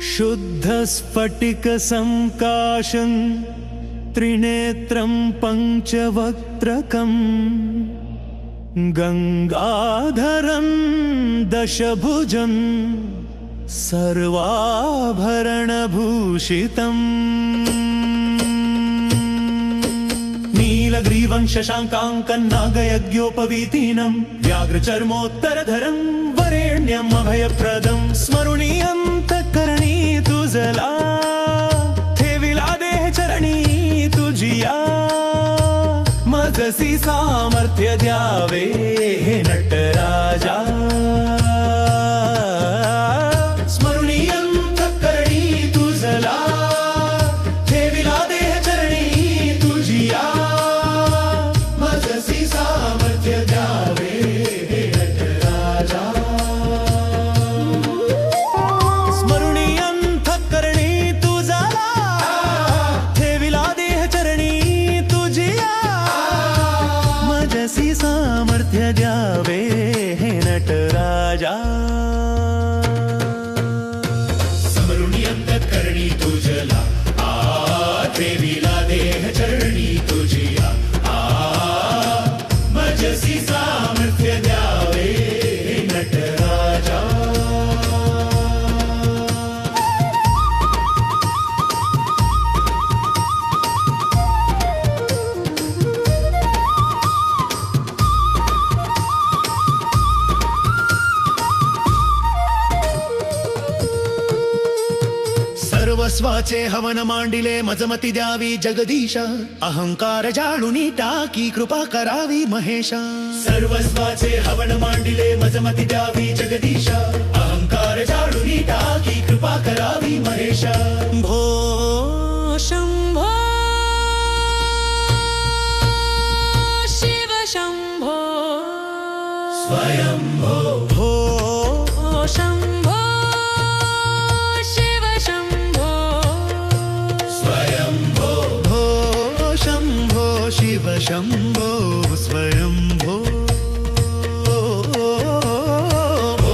शुद्धस्फटिकसंकाशं त्रिनेत्रं पञ्चवक्त्रकं गंगाधरं दशभुजं सर्वाभरणभूषितम् नीलग्रीवं शशाङ्काङ्कं नागयज्ञोपवीतिनं व्याघ्रचर्मोत्तरधरं वरेण्यम् अभयप्रदं स्मरणीयन्तःकरणी तुझला ठेविला देहचरणी तुझिया मजसी सामर्थ्य द्यावे हे नटराजा स्मरणीयन्तःकरणी तुझला ठेविला देहचरणी तुझिया मजसी सामर्थ्य द्यावे हे नटराजा स्मरणीयन्तःकरणी तुझला ठेविला देहचरणी तुझिया मजसी सामर्थ्य द्यावे हे नटराजा स्मरणीयन्तःकरणी तुझला ठेविला देहचरणी तुझिया मजसी सामर्थ्य द्यावे हे नटराजा सर्वस्वाचे हवन मांडिले मजमती द्यावी जगदीश अहंकार जाळुनी टाकी कृपा करावी महेश सर्वस्वाचे हवन मांडिले मजमती द्यावी जगदीश अहंकार जाळुनी टाकी कृपा करावी महेश भो शंभो शिव शंभो स्वयंभो भो शंभो शिव शंभो स्वयंभो भो शंभो शिव शंभो स्वयंभो ओ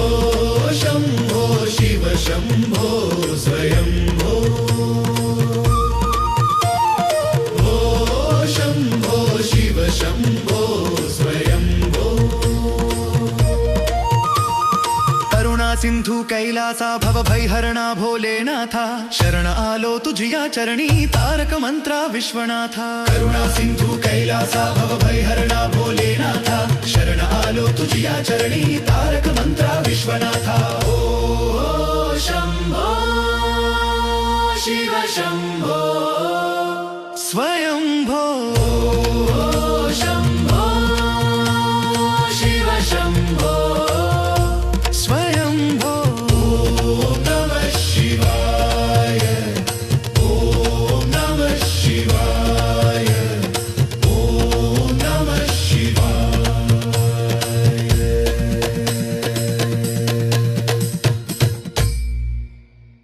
शंभो शिव शंभो स्वयंभो ओ शंभो शिव शंभो स्वयंभो करुणा सिंधू कैलासा भव भैहरणा भोलेनाथा शरण आलो तुझिया चरणी तारक मंत्रा विश्वनाथा करुणा सिंधू कैलासा भव भैहरणा भोलेनाथा शरण आलो तुझिया चरणी तारक मंत्रा विश्वनाथा ओ शंभो शिव शंभो